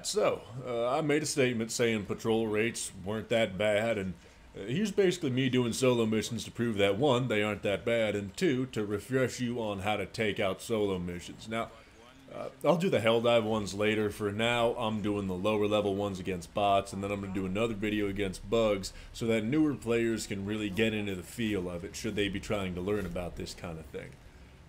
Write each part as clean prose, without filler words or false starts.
Alright, so, I made a statement saying patrol rates weren't that bad, and here's basically me doing solo missions to prove that one, they aren't that bad, and two, to refresh you on how to take out solo missions. Now, I'll do the Helldive ones later. For now, I'm doing the lower level ones against bots, and then I'm going to do another video against bugs, so that newer players can really get into the feel of it, should they be trying to learn about this kind of thing.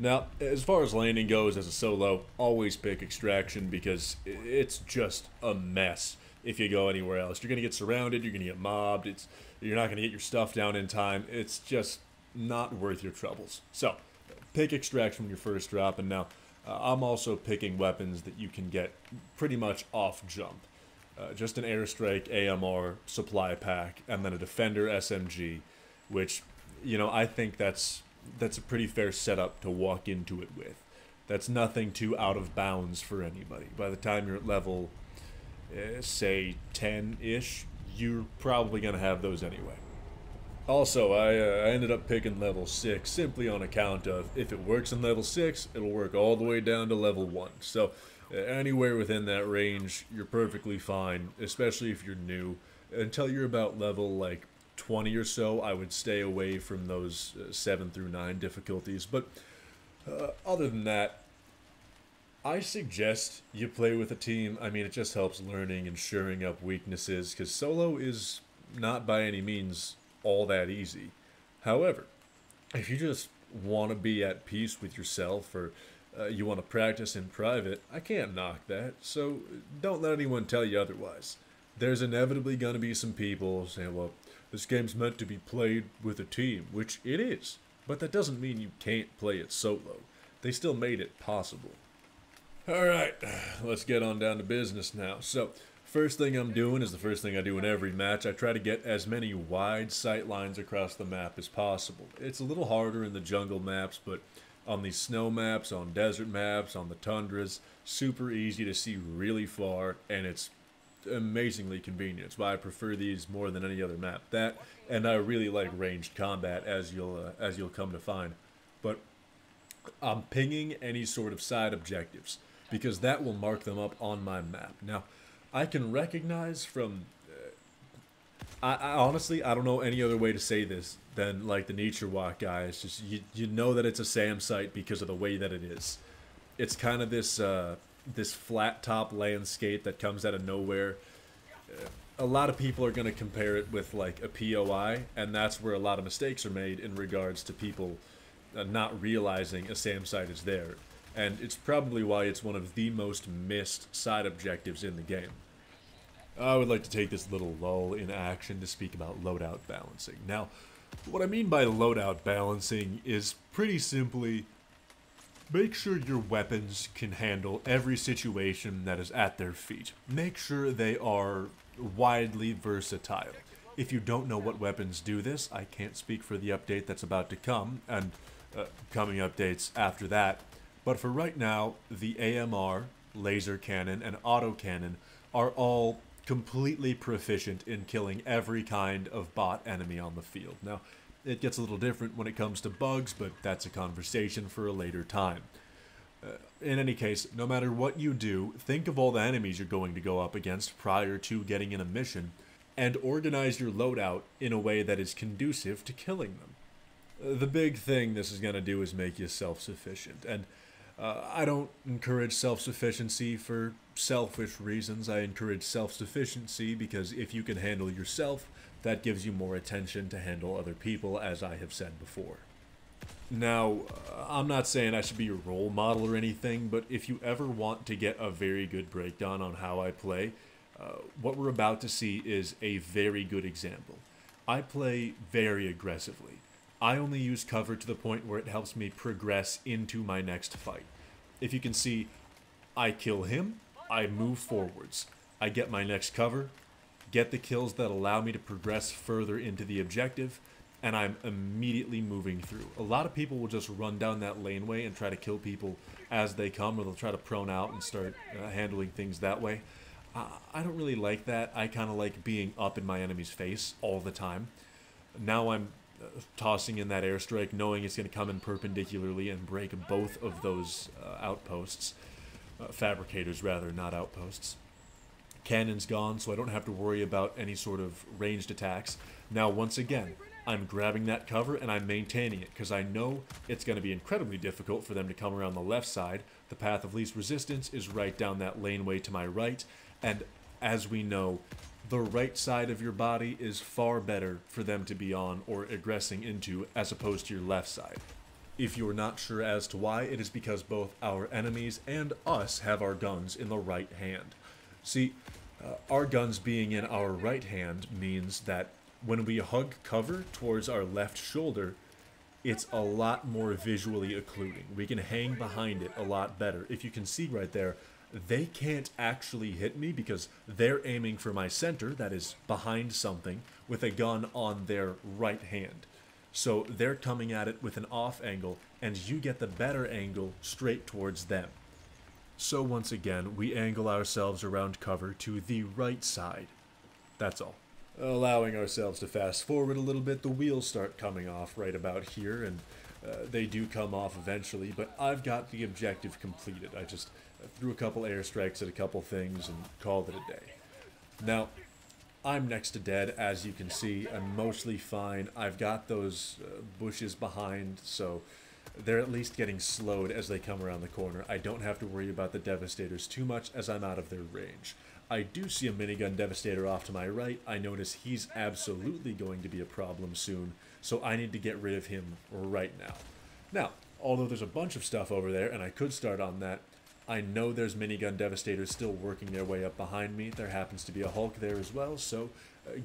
Now, as far as landing goes as a solo, always pick extraction because it's just a mess if you go anywhere else. You're going to get surrounded, you're going to get mobbed, you're not going to get your stuff down in time. It's just not worth your troubles. So, pick extraction when you first drop, and now I'm also picking weapons that you can get pretty much off jump. Just an airstrike, AMR, supply pack, and then a defender SMG, which, you know, I think that's a pretty fair setup to walk into it with. That's nothing too out of bounds for anybody. By the time you're at level, say, 10-ish, you're probably going to have those anyway. Also, I ended up picking level 6 simply on account of if it works in level 6, it'll work all the way down to level 1. So, anywhere within that range, you're perfectly fine, especially if you're new. Until you're about level, like, 20 or so, I would stay away from those 7 through 9 difficulties. But other than that, I suggest you play with a team. I mean, it just helps learning and shoring up weaknesses, because solo is not by any means all that easy. However, if you just want to be at peace with yourself, or you want to practice in private, I can't knock that, so don't let anyone tell you otherwise. There's inevitably going to be some people saying, well, this game's meant to be played with a team, which it is, but that doesn't mean you can't play it solo. They still made it possible. Alright, let's get on down to business now. So, first thing I'm doing is the first thing I do in every match. I try to get as many wide sight lines across the map as possible. It's a little harder in the jungle maps, but on these snow maps, on desert maps, on the tundras, super easy to see really far, and it's amazingly convenient. It's why I prefer these more than any other map. That, and I really like ranged combat, as you'll come to find. But I'm pinging any sort of side objectives, because that will mark them up on my map. Now, I can recognize from... I honestly, I don't know any other way to say this than like the nature walk guy. It's just, you know that it's a SAM site because of the way that it is. It's kind of this this flat top landscape that comes out of nowhere. A lot of people are going to compare it with like a POI, and that's where a lot of mistakes are made in regards to people not realizing a SAM site is there. And it's probably why it's one of the most missed side objectives in the game. I would like to take this little lull in action to speak about loadout balancing. Now, what I mean by loadout balancing is pretty simply make sure your weapons can handle every situation that is at their feet. Make sure they are widely versatile. If you don't know what weapons do this, I can't speak for the update that's about to come, and coming updates after that. But for right now, the AMR, laser cannon, and autocannon are all completely proficient in killing every kind of bot enemy on the field. Now, it gets a little different when it comes to bugs, but that's a conversation for a later time. In any case, no matter what you do, think of all the enemies you're going to go up against prior to getting in a mission, and organize your loadout in a way that is conducive to killing them. The big thing this is going to do is make you self-sufficient, and I don't encourage self-sufficiency for selfish reasons. I encourage self-sufficiency because if you can handle yourself, that gives you more attention to handle other people, as I have said before. Now, I'm not saying I should be your role model or anything, but if you ever want to get a very good breakdown on how I play, what we're about to see is a very good example. I play very aggressively. I only use cover to the point where it helps me progress into my next fight. If you can see, I kill him, I move forwards. I get my next cover, get the kills that allow me to progress further into the objective, and I'm immediately moving through. A lot of people will just run down that laneway and try to kill people as they come, or they'll try to prone out and start handling things that way. I don't really like that. I kind of like being up in my enemy's face all the time. Now I'm tossing in that airstrike, knowing it's going to come in perpendicularly and break both of those outposts. Fabricators, rather, not outposts. Cannon's gone, so I don't have to worry about any sort of ranged attacks. Now, once again, I'm grabbing that cover and I'm maintaining it, because I know it's going to be incredibly difficult for them to come around the left side. The path of least resistance is right down that laneway to my right, and as we know, the right side of your body is far better for them to be on or aggressing into as opposed to your left side. If you're not sure as to why, it is because both our enemies and us have our guns in the right hand. See, our guns being in our right hand means that when we hug cover towards our left shoulder, it's a lot more visually occluding. We can hang behind it a lot better. If you can see right there, they can't actually hit me because they're aiming for my center, that is behind something, with a gun on their right hand. So they're coming at it with an off angle, and you get the better angle straight towards them. So once again, we angle ourselves around cover to the right side. That's all. Allowing ourselves to fast forward a little bit, the wheels start coming off right about here, and they do come off eventually, but I've got the objective completed. I just threw a couple airstrikes at a couple things and called it a day. Now, I'm next to dead, as you can see. I'm mostly fine. I've got those bushes behind, so they're at least getting slowed as they come around the corner. I don't have to worry about the Devastators too much as I'm out of their range. I do see a minigun Devastator off to my right. I notice he's absolutely going to be a problem soon, so I need to get rid of him right now. Now, although there's a bunch of stuff over there, and I could start on that, I know there's minigun Devastators still working their way up behind me. There happens to be a Hulk there as well, so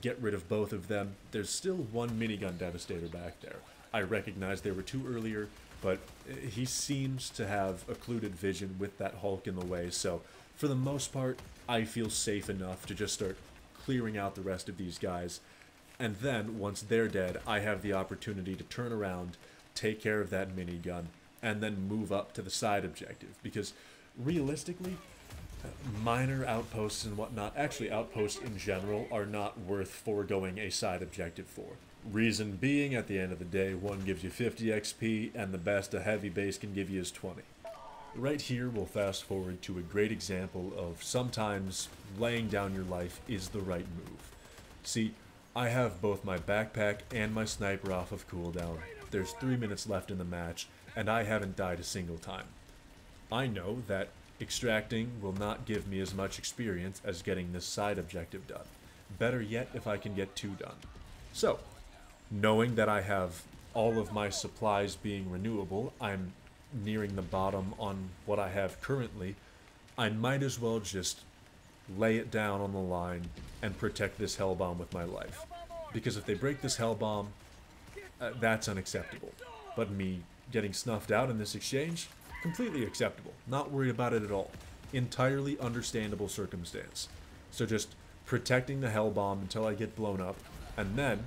get rid of both of them. There's still one minigun Devastator back there. I recognize there were two earlier, but he seems to have occluded vision with that Hulk in the way, so for the most part, I feel safe enough to just start clearing out the rest of these guys. And then, once they're dead, I have the opportunity to turn around, take care of that minigun, and then move up to the side objective, because realistically, minor outposts and whatnot, actually outposts in general, are not worth foregoing a side objective for. Reason being, at the end of the day, one gives you 50 XP, and the best a heavy base can give you is 20. Right here, we'll fast forward to a great example of sometimes laying down your life is the right move. See, I have both my backpack and my sniper off of cooldown. There's 3 minutes left in the match, and I haven't died a single time. I know that extracting will not give me as much experience as getting this side objective done. Better yet if I can get 2 done. So, knowing that I have all of my supplies being renewable, I'm nearing the bottom on what I have currently, I might as well just lay it down on the line and protect this hell bomb with my life. Because if they break this hell bomb, that's unacceptable. But me getting snuffed out in this exchange, completely acceptable. Not worried about it at all. Entirely understandable circumstance. So just protecting the hell bomb until I get blown up, and then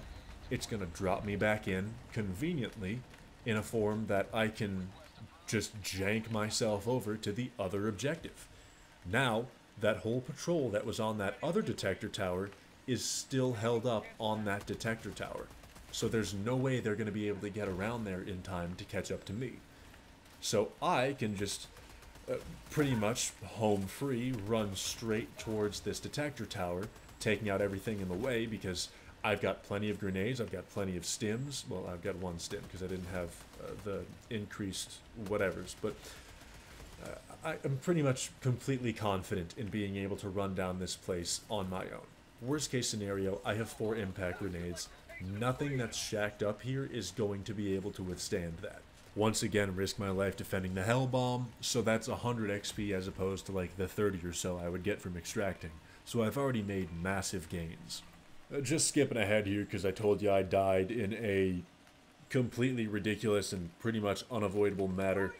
it's gonna drop me back in conveniently in a form that I can just jank myself over to the other objective. Now, that whole patrol that was on that other detector tower is still held up on that detector tower. So there's no way they're going to be able to get around there in time to catch up to me. So I can just pretty much home free run straight towards this detector tower, taking out everything in the way because I've got plenty of grenades, I've got plenty of stims. Well, I've got one stim because I didn't have the increased whatevers, but I'm pretty much completely confident in being able to run down this place on my own. Worst case scenario, I have 4 impact grenades. Nothing that's shacked up here is going to be able to withstand that. Once again, risk my life defending the hell bomb, so that's 100 XP as opposed to like the 30 or so I would get from extracting. So I've already made massive gains. Just skipping ahead here because I told you I died in a completely ridiculous and pretty much unavoidable matter.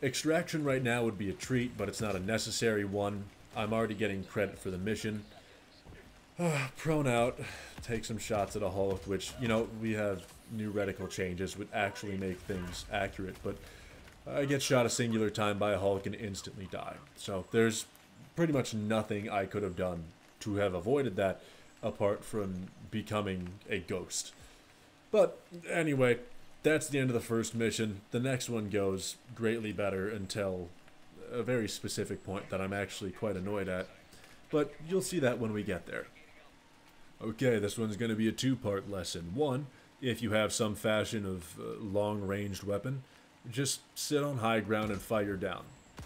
Extraction right now would be a treat, but it's not a necessary one. I'm already getting credit for the mission. Prone out, take some shots at a Hulk, which, you know, we have new reticle changes would actually make things accurate, but I get shot a singular time by a Hulk and instantly die. So there's pretty much nothing I could have done to have avoided that apart from becoming a ghost. But anyway, that's the end of the first mission. The next one goes greatly better until a very specific point that I'm actually quite annoyed at. but you'll see that when we get there. Okay, this one's going to be a two-part lesson. One, if you have some fashion of long-ranged weapon, just sit on high ground and fire down.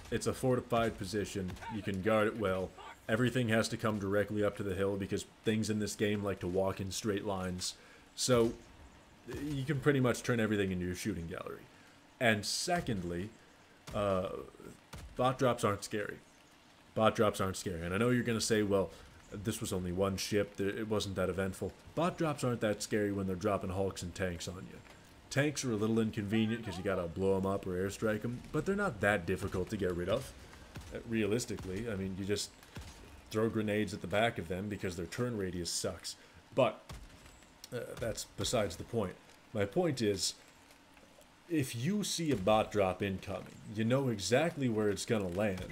It's a fortified position, you can guard it well. Everything has to come directly up to the hill because things in this game like to walk in straight lines. So you can pretty much turn everything into your shooting gallery. And secondly, bot drops aren't scary. Bot drops aren't scary. And I know you're going to say, well, this was only one ship, it wasn't that eventful. Bot drops aren't that scary when they're dropping hulks and tanks on you. Tanks are a little inconvenient because you gotta blow them up or airstrike them, but they're not that difficult to get rid of. Realistically, I mean, you just throw grenades at the back of them because their turn radius sucks. But that's besides the point. My point is, if you see a bot drop incoming, you know exactly where it's gonna land.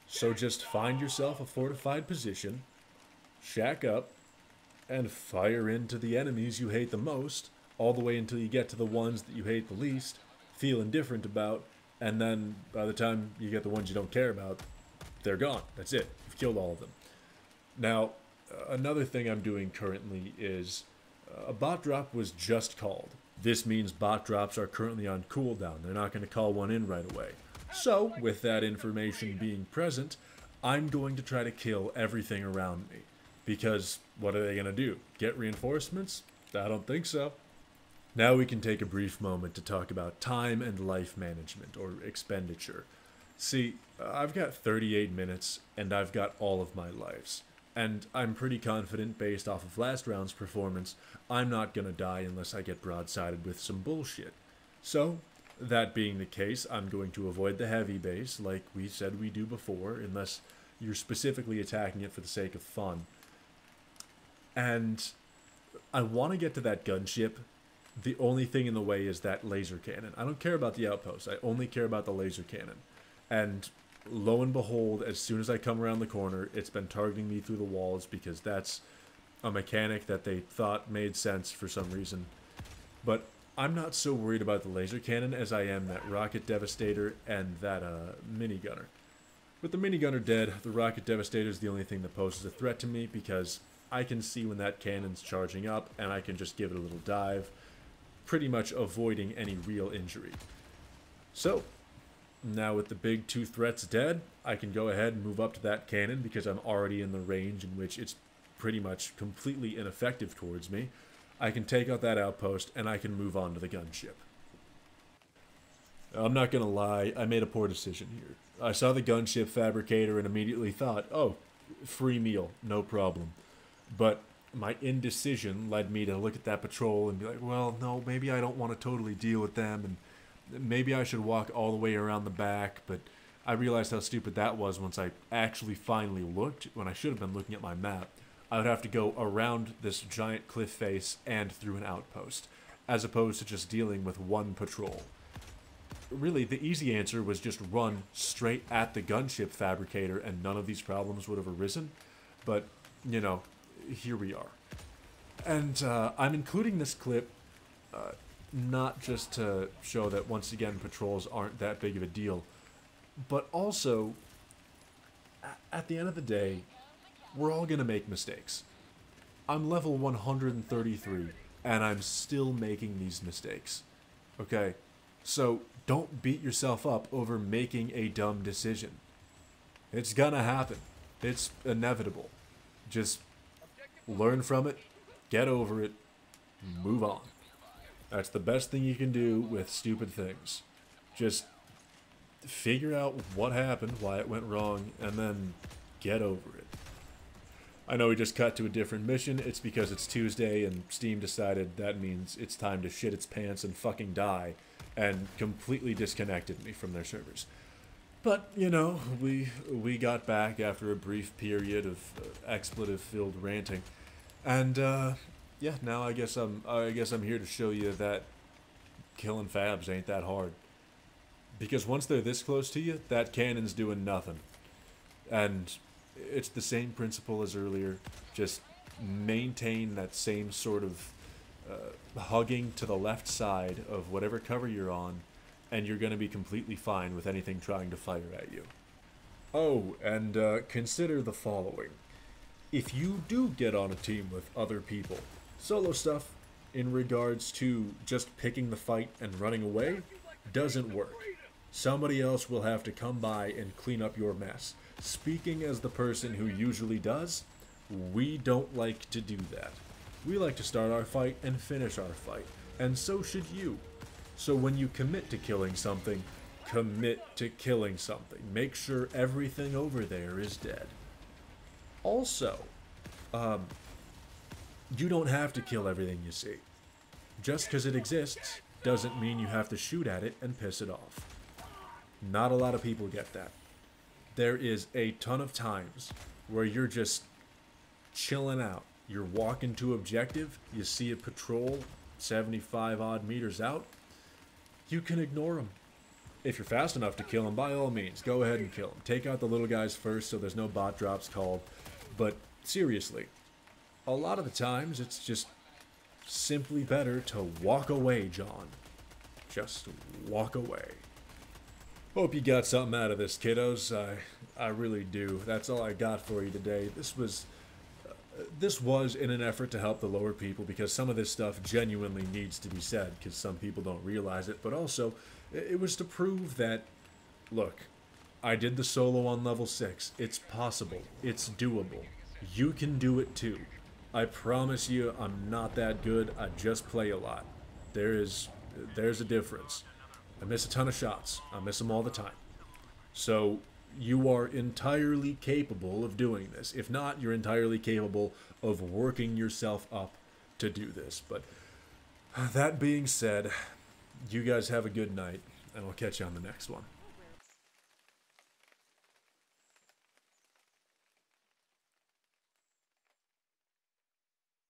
So just find yourself a fortified position, shack up, and fire into the enemies you hate the most, all the way until you get to the ones that you hate the least, feel indifferent about, and then by the time you get the ones you don't care about, they're gone. That's it. You've killed all of them. Now, another thing I'm doing currently is a bot drop was just called. This means bot drops are currently on cooldown. They're not going to call one in right away. So, with that information being present, I'm going to try to kill everything around me. Because what are they going to do? Get reinforcements? I don't think so. Now we can take a brief moment to talk about time and life management, or expenditure. See, I've got 38 minutes, and I've got all of my lives. And I'm pretty confident, based off of last round's performance, I'm not gonna die unless I get broadsided with some bullshit. So, that being the case, I'm going to avoid the heavy base, like we said we do before, unless you're specifically attacking it for the sake of fun. And I want to get to that gunship. The only thing in the way is that laser cannon. I don't care about the outpost. I only care about the laser cannon. And lo and behold, as soon as I come around the corner, it's been targeting me through the walls because that's a mechanic that they thought made sense for some reason. But I'm not so worried about the laser cannon as I am that rocket devastator and that minigunner. With the minigunner dead, the rocket devastator is the only thing that poses a threat to me because I can see when that cannon's charging up and I can just give it a little dive, pretty much avoiding any real injury. So, now with the big two threats dead, I can go ahead and move up to that cannon because I'm already in the range in which it's pretty much completely ineffective towards me. I can take out that outpost and I can move on to the gunship. I'm not gonna lie, I made a poor decision here. I saw the gunship fabricator and immediately thought, oh, free meal, no problem. But my indecision led me to look at that patrol and be like, well, no, maybe I don't want to totally deal with them, and maybe I should walk all the way around the back, but I realized how stupid that was once I actually finally looked, when I should have been looking at my map. I would have to go around this giant cliff face and through an outpost, as opposed to just dealing with one patrol. Really, the easy answer was just run straight at the gunship fabricator and none of these problems would have arisen, but, you know, here we are. And I'm including this clip not just to show that, once again, patrols aren't that big of a deal, but also, at the end of the day, we're all gonna make mistakes. I'm level 133, and I'm still making these mistakes. Okay? So, don't beat yourself up over making a dumb decision. It's gonna happen. It's inevitable. Just learn from it, get over it, move on. That's the best thing you can do with stupid things. Just figure out what happened, why it went wrong, and then get over it. I know we just cut to a different mission. It's because it's Tuesday and Steam decided that means it's time to shit its pants and fucking die, and completely disconnected me from their servers. But, you know, we got back after a brief period of expletive-filled ranting, and yeah, now I guess I'm here to show you that killing fabs ain't that hard. Because once they're this close to you, that cannon's doing nothing. And it's the same principle as earlier, just maintain that same sort of hugging to the left side of whatever cover you're on, and you're going to be completely fine with anything trying to fire at you. Oh, and consider the following. if you do get on a team with other people, solo stuff in regards to just picking the fight and running away doesn't work. Somebody else will have to come by and clean up your mess. Speaking as the person who usually does, we don't like to do that. We like to start our fight and finish our fight, and so should you. So when you commit to killing something, commit to killing something. Make sure everything over there is dead. Also, you don't have to kill everything you see. Just because it exists doesn't mean you have to shoot at it and piss it off. Not a lot of people get that. There is a ton of times where you're just chilling out. You're walking to objective, you see a patrol 75 odd meters out, you can ignore them. If you're fast enough to kill them, by all means, go ahead and kill them. Take out the little guys first so there's no bot drops called. But seriously, a lot of the times it's just simply better to walk away, John. Just walk away. Hope you got something out of this, kiddos. I really do. That's all I got for you today. This was in an effort to help the lower people, because some of this stuff genuinely needs to be said because some people don't realize it, but also it was to prove that, look, I did the solo on level 6. It's possible. It's doable. You can do it too. I promise you I'm not that good. I just play a lot. There's a difference. I miss a ton of shots. I miss them all the time. So you are entirely capable of doing this. If not, you're entirely capable of working yourself up to do this. But that being said, you guys have a good night, and I'll catch you on the next one.